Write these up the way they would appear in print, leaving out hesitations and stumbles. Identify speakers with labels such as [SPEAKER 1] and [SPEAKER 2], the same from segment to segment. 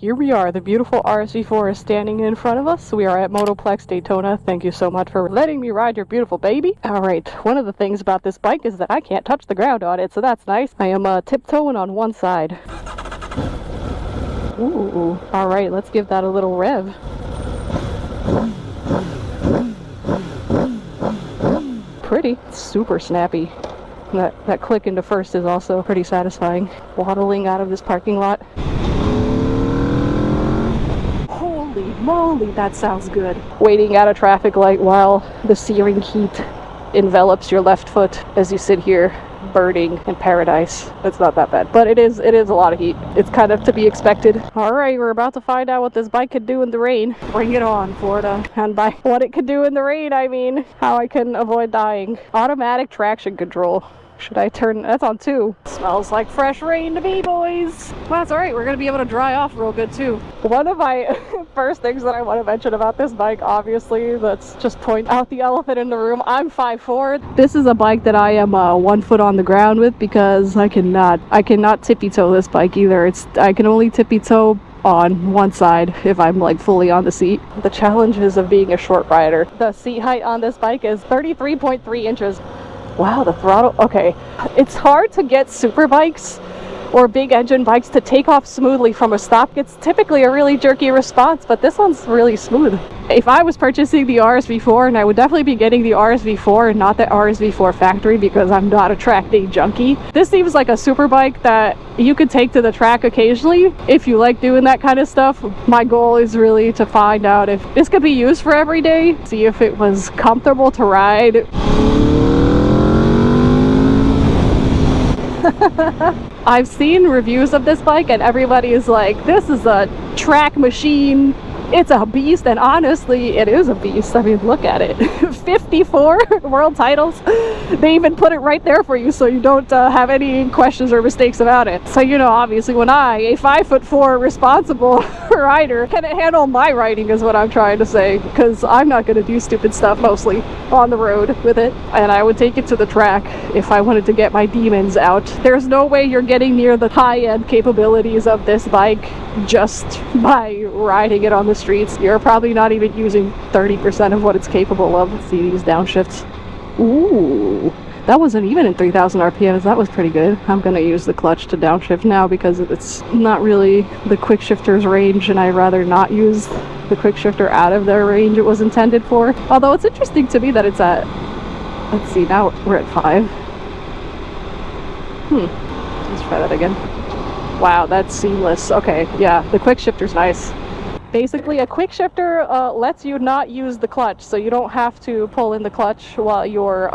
[SPEAKER 1] Here we are, the beautiful RSV4 is standing in front of us. We are at Motoplex Daytona. Thank you so much for letting me ride your beautiful baby. Alright, one of the things about this bike is that I can't touch the ground on it, so that's nice. I am tiptoeing on one side. Ooh, alright, let's give that a little rev. Pretty, super snappy. That click into first is also pretty satisfying. Waddling out of this parking lot. Holy moly, that sounds good. Waiting at a traffic light while the searing heat envelops your left foot as you sit here birding in paradise. It's not that bad, but it is a lot of heat. It's kind of to be expected. Alright, we're about to find out what this bike could do in the rain. Bring it on, Florida. And by what it could do in the rain, I mean how I can avoid dying. Automatic traction control. Should I turn? That's on 2. Smells like fresh rain to me, boys. Well, that's alright. We're going to be able to dry off real good, too. One of my first things that I want to mention about this bike, obviously, let's just point out the elephant in the room. I'm 5'4". This is a bike that I am 1 foot on the ground with because I cannot tippy toe this bike either. I can only tippy toe on one side if I'm like fully on the seat. The challenges of being a short rider. The seat height on this bike is 33.3 inches. Wow, the throttle, okay. It's hard to get super bikes or big engine bikes to take off smoothly from a stop. It's typically a really jerky response, but this one's really smooth. If I was purchasing the RSV4, and I would definitely be getting the RSV4 and not the RSV4 factory because I'm not a track day junkie. This seems like a super bike that you could take to the track occasionally if you like doing that kind of stuff. My goal is really to find out if this could be used for every day, see if it was comfortable to ride. I've seen reviews of this bike and everybody is like, this is a track machine, it's a beast, and honestly it is a beast. I mean, look at it. 54 world titles. They even put it right there for you so you don't have any questions or mistakes about it. So, you know, obviously when a 5'4" responsible rider can handle my riding is what I'm trying to say, because I'm not going to do stupid stuff mostly on the road with it, and I would take it to the track if I wanted to get my demons out. There's no way you're getting near the high-end capabilities of this bike just by riding it on the streets. You're probably not even using 30% of what it's capable of. Let's see these downshifts. Ooh, that wasn't even in 3,000 RPMs. That was pretty good. I'm gonna use the clutch to downshift now because it's not really the quick shifter's range, and I'd rather not use the quick shifter out of their range it was intended for. Although it's interesting to me that it's at, let's see, now we're at 5. Let's try that again. Wow, that's seamless. Okay, yeah, the quick shifter's nice. Basically, a quick shifter lets you not use the clutch, so you don't have to pull in the clutch while you're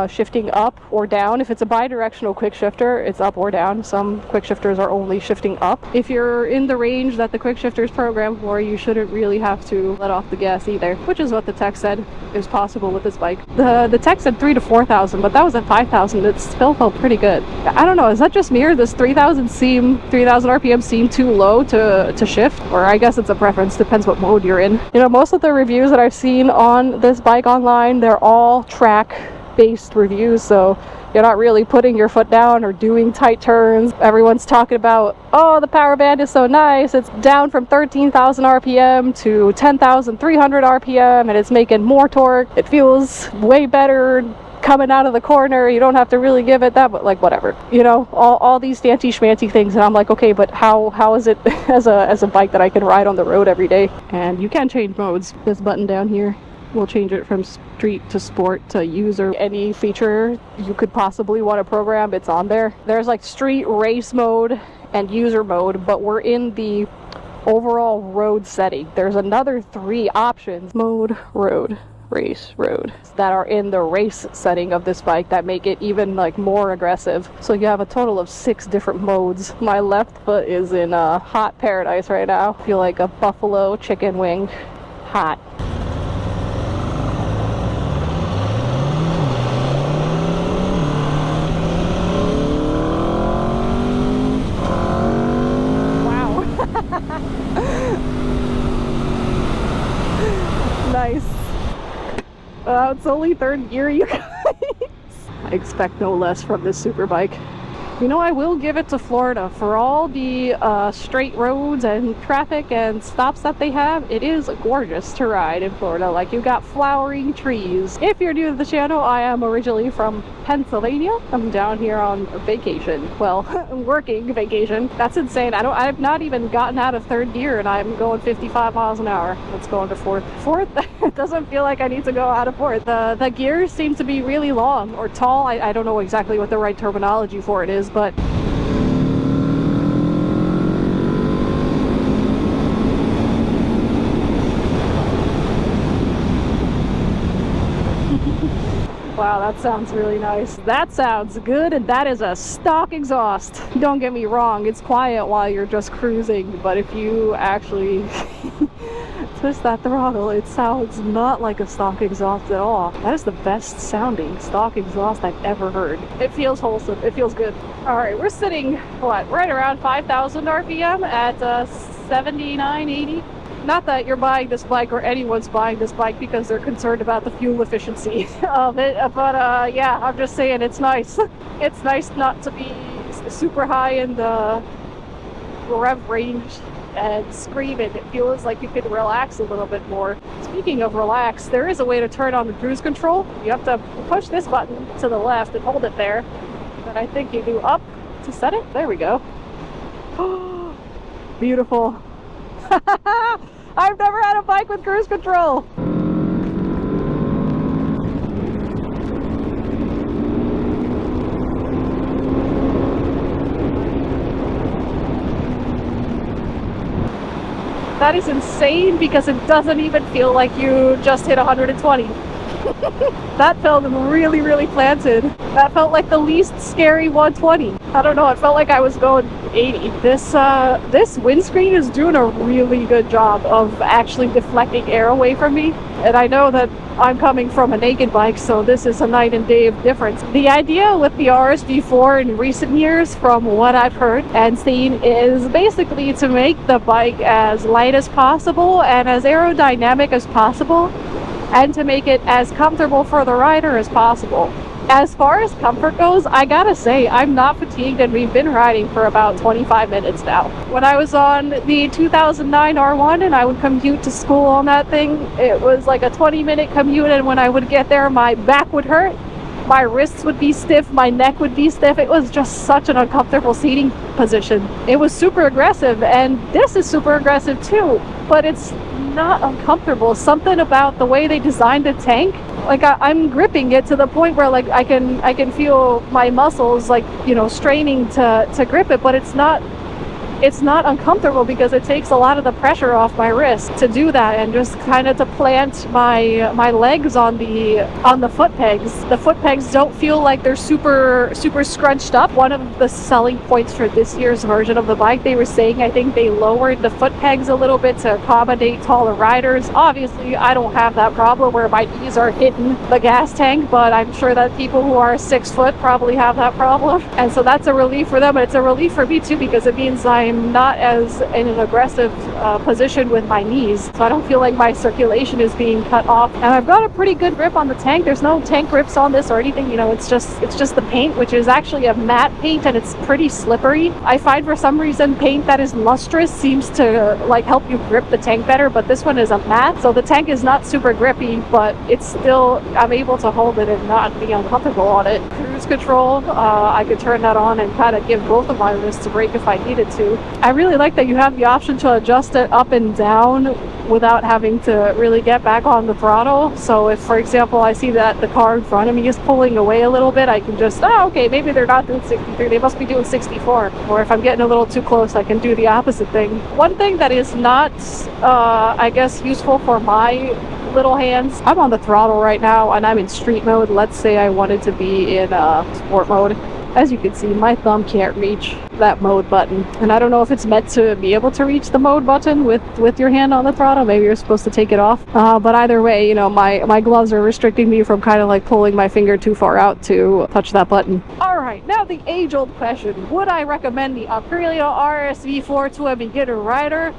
[SPEAKER 1] shifting up or down. If it's a bi-directional quick shifter, it's up or down. Some quick shifters are only shifting up. If you're in the range that the quick shifter is programmed for, you shouldn't really have to let off the gas either, which is what the tech said is possible with this bike. The tech said 3,000 to 4,000, but that was at 5,000. It still felt pretty good. I don't know, is that just me, or does 3,000 RPM seem too low to shift? Or I guess it's a preference, depends what mode you're in. You know, most of the reviews that I've seen on this bike online, they're all track based reviews, so you're not really putting your foot down or doing tight turns. Everyone's talking about, oh, the power band is so nice, it's down from 13,000 RPM to 10,300 RPM and it's making more torque, it feels way better coming out of the corner, you don't have to really give it that, but like whatever, you know, all these fancy schmancy things, and I'm like, okay, but how is it as a bike that I can ride on the road every day? And you can change modes. This button down here will change it from street to sport to user. Any feature you could possibly want to program, it's on there. There's like street, race mode, and user mode, but we're in the overall road setting. There's another 3 options: mode, road, race, road, that are in the race setting of this bike that make it even like more aggressive. So you have a total of 6 different modes. My left foot is in hot paradise right now. I feel like a buffalo chicken wing. Hot. Wow. Nice. It's only 3rd gear, you guys. I expect no less from this super bike. You know, I will give it to Florida for all the straight roads and traffic and stops that they have. It is gorgeous to ride in Florida. Like, you got flowering trees. If you're new to the channel, I am originally from Pennsylvania. I'm down here on vacation. Well, working vacation. That's insane. I've not even gotten out of third gear and I'm going 55 miles an hour. Let's go into fourth. Fourth? It doesn't feel like I need to go out of fourth. The gears seem to be really long or tall. I don't know exactly what the right terminology for it is, but wow, that sounds really nice. That sounds good, and that is a stock exhaust. Don't get me wrong, it's quiet while you're just cruising, but if you actually twist that throttle, it sounds not like a stock exhaust at all. That is the best sounding stock exhaust I've ever heard. It feels wholesome. It feels good. All right, we're sitting, what, right around 5,000 RPM at 79, 80. Not that you're buying this bike or anyone's buying this bike because they're concerned about the fuel efficiency of it, but yeah, I'm just saying it's nice. It's nice not to be super high in the rev range and screaming. It feels like you can relax a little bit more. Speaking of relax, there is a way to turn on the cruise control. You have to push this button to the left and hold it there. Then I think you do up to set it. There we go. Beautiful. I've never had a bike with cruise control. That is insane because it doesn't even feel like you just hit 120. That felt really, really planted. That felt like the least scary 120. I don't know, it felt like I was going 80. This windscreen is doing a really good job of actually deflecting air away from me. And I know that I'm coming from a naked bike, so this is a night and day of difference. The idea with the RSV4 in recent years, from what I've heard and seen, is basically to make the bike as light as possible and as aerodynamic as possible, and to make it as comfortable for the rider as possible. As far as comfort goes, I gotta say, I'm not fatigued, and we've been riding for about 25 minutes now. When I was on the 2009 R1 and I would commute to school on that thing, it was like a 20-minute commute, and when I would get there, my back would hurt, my wrists would be stiff, my neck would be stiff. It was just such an uncomfortable seating position. It was super aggressive, and this is super aggressive too, but it's not uncomfortable. Something about the way they designed the tank, like I'm gripping it to the point where like I can feel my muscles, like, you know, straining to grip it, but it's not uncomfortable because it takes a lot of the pressure off my wrist to do that, and just kind of to plant my legs on the foot pegs. The foot pegs don't feel like they're super scrunched up. One of the selling points for this year's version of the bike, they were saying, I think they lowered the foot pegs a little bit to accommodate taller riders. Obviously, I don't have that problem where my knees are hitting the gas tank, but I'm sure that people who are 6 foot probably have that problem, and so that's a relief for them, and it's a relief for me too, because it means I'm not as in an aggressive position with my knees, so I don't feel like my circulation is being cut off. And I've got a pretty good grip on the tank. There's no tank grips on this or anything, you know, it's just the paint, which is actually a matte paint, and it's pretty slippery. I find for some reason paint that is lustrous seems to like help you grip the tank better, but this one is a matte, so the tank is not super grippy, but it's still, I'm able to hold it and not be uncomfortable on it. Cruise control, I could turn that on and kind of give both of my wrists a break if I needed to. I really like that you have the option to adjust it up and down without having to really get back on the throttle. So if, for example, I see that the car in front of me is pulling away a little bit, I can just, okay, maybe they're not doing 63, they must be doing 64. Or if I'm getting a little too close, I can do the opposite thing. One thing that is not, I guess, useful for my little hands, I'm on the throttle right now and I'm in street mode. Let's say I wanted to be in sport mode. As you can see, my thumb can't reach that mode button, and I don't know if it's meant to be able to reach the mode button with your hand on the throttle. Maybe you're supposed to take it off, but either way, you know, my gloves are restricting me from kind of like pulling my finger too far out to touch that button. All right, now the age-old question: would I recommend the Aprilia RSV4 to a beginner rider?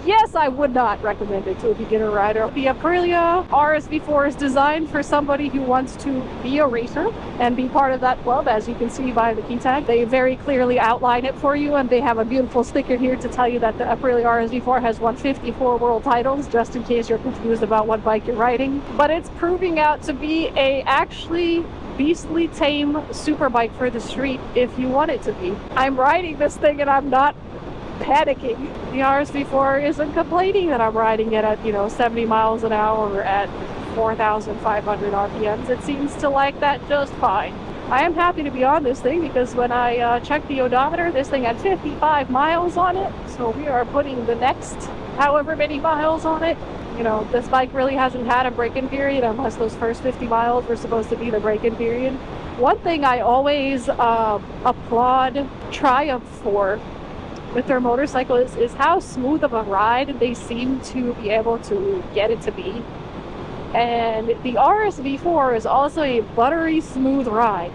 [SPEAKER 1] Yes, I would not recommend it to a beginner rider. The Aprilia RSV4 is designed for somebody who wants to be a racer and be part of that club, as you can see by the key tag. They very clearly outline it for you, and they have a beautiful sticker here to tell you that the Aprilia RSV4 has won 54 world titles, just in case you're confused about what bike you're riding. But it's proving out to be a actually beastly tame super bike for the street if you want it to be. I'm riding this thing and I'm not panicking. The RSV4 isn't complaining that I'm riding it at, 70 miles an hour or at 4,500 RPMs. It seems to like that just fine. I am happy to be on this thing because when I checked the odometer, this thing had 55 miles on it. So we are putting the next however many miles on it. This bike really hasn't had a break-in period unless those first 50 miles were supposed to be the break-in period. One thing I always applaud Triumph for with their motorcycles is how smooth of a ride they seem to be able to get it to be. And the RSV4 is also a buttery smooth ride.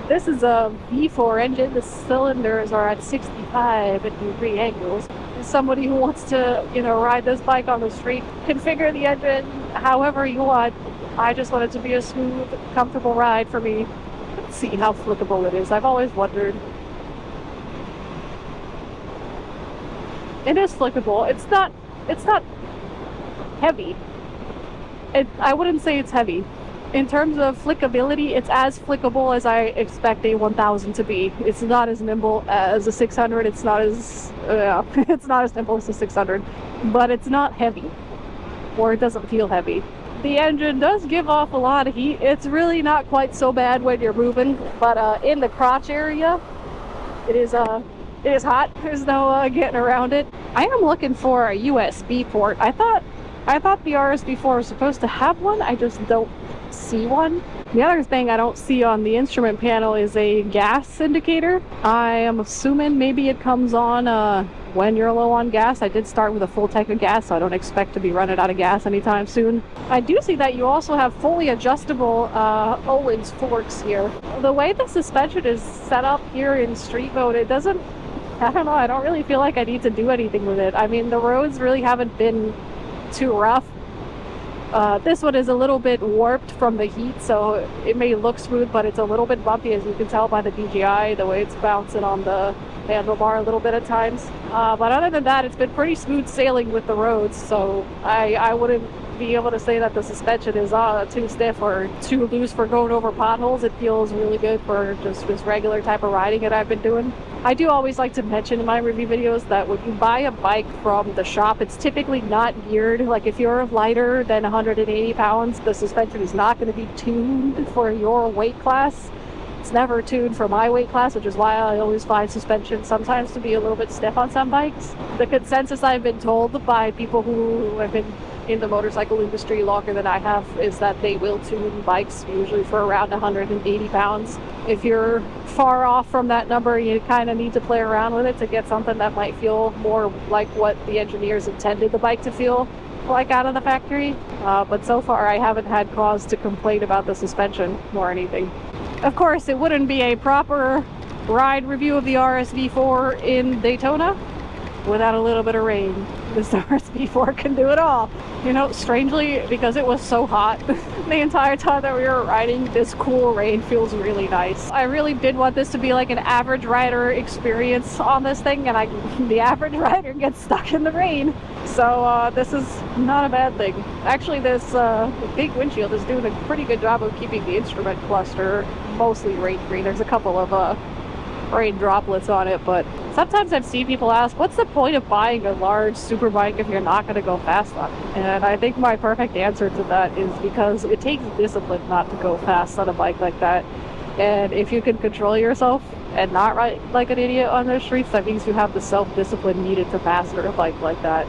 [SPEAKER 1] This is a V4 engine. The cylinders are at 65 at degree angles. As somebody who wants to, ride this bike on the street, configure the engine however you want. I just want it to be a smooth, comfortable ride for me. Let's see how flickable it is. I've always wondered. It is flickable. It's not heavy. I wouldn't say it's heavy. In terms of flickability, it's as flickable as I expect a 1000 to be. It's not as nimble as a 600. It's not as nimble as a 600, but it's not heavy, or it doesn't feel heavy. The engine does give off a lot of heat. It's really not quite so bad when you're moving, but in the crotch area, it is hot. There's no getting around it. I am looking for a USB port. I thought the RSV4 was supposed to have one. I just don't see one. The other thing I don't see on the instrument panel is a gas indicator. I am assuming maybe it comes on when you're low on gas. I did start with a full tank of gas, so I don't expect to be running out of gas anytime soon. I do see that you also have fully adjustable Owens forks here. The way the suspension is set up here in street mode, it doesn't, I don't know, I don't really feel like I need to do anything with it. I mean, the roads really haven't been too rough. This one is a little bit warped from the heat, so it may look smooth, but it's a little bit bumpy, as you can tell by the DJI, the way it's bouncing on the handlebar a little bit at times. But other than that, it's been pretty smooth sailing with the roads, so I wouldn't be able to say that the suspension is too stiff or too loose for going over potholes. It feels really good for just this regular type of riding that I've been doing. I do always like to mention in my review videos that when you buy a bike from the shop, it's typically not geared. Like if you're lighter than 180 pounds, the suspension is not going to be tuned for your weight class. It's never tuned for my weight class, which is why I always find suspension sometimes to be a little bit stiff on some bikes. The consensus I've been told by people who have been in the motorcycle industry longer than I have is that they will tune bikes usually for around 180 pounds. If you're far off from that number, you kind of need to play around with it to get something that might feel more like what the engineers intended the bike to feel like out of the factory. But so far I haven't had cause to complain about the suspension or anything. Of course, it wouldn't be a proper ride review of the RSV4 in Daytona without a little bit of rain. This RSV4 can do it all. Strangely, because it was so hot the entire time that we were riding, this cool rain feels really nice. I really did want this to be like an average rider experience on this thing, and the average rider gets stuck in the rain. So this is not a bad thing. Actually, this big windshield is doing a pretty good job of keeping the instrument cluster mostly rain-free. There's a couple of rain droplets on it, but sometimes I've seen people ask, what's the point of buying a large super bike if you're not going to go fast on it? And I think my perfect answer to that is because it takes discipline not to go fast on a bike like that. And if you can control yourself and not ride like an idiot on the streets, that means you have the self-discipline needed to master a bike like that.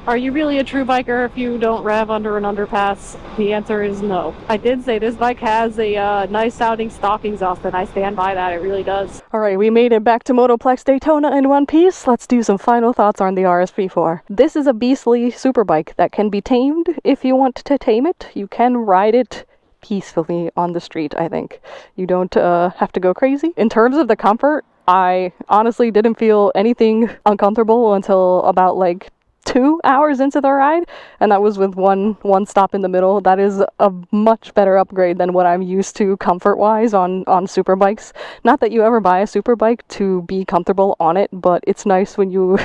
[SPEAKER 1] Are you really a true biker if you don't rev under an underpass? The answer is no. I did say this bike has a nice sounding stock exhaust, and I stand by that. It really does. Alright, we made it back to Motoplex Daytona in one piece. Let's do some final thoughts on the RSV4. This is a beastly super bike that can be tamed if you want to tame it. You can ride it peacefully on the street, I think. You don't have to go crazy. In terms of the comfort, I honestly didn't feel anything uncomfortable until about like 2 hours into the ride, and that was with one stop in the middle. That is a much better upgrade than what I'm used to comfort wise on super bikes. Not that you ever buy a super bike to be comfortable on it, but it's nice when you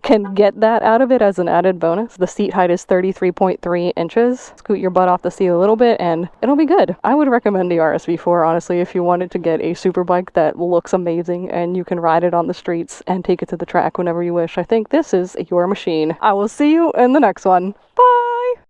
[SPEAKER 1] can get that out of it as an added bonus. The seat height is 33.3 inches. Scoot your butt off the seat a little bit and it'll be good. I would recommend the RSV4 honestly if you wanted to get a super bike that looks amazing and you can ride it on the streets and take it to the track whenever you wish. I think this is your machine. I will see you in the next one. Bye!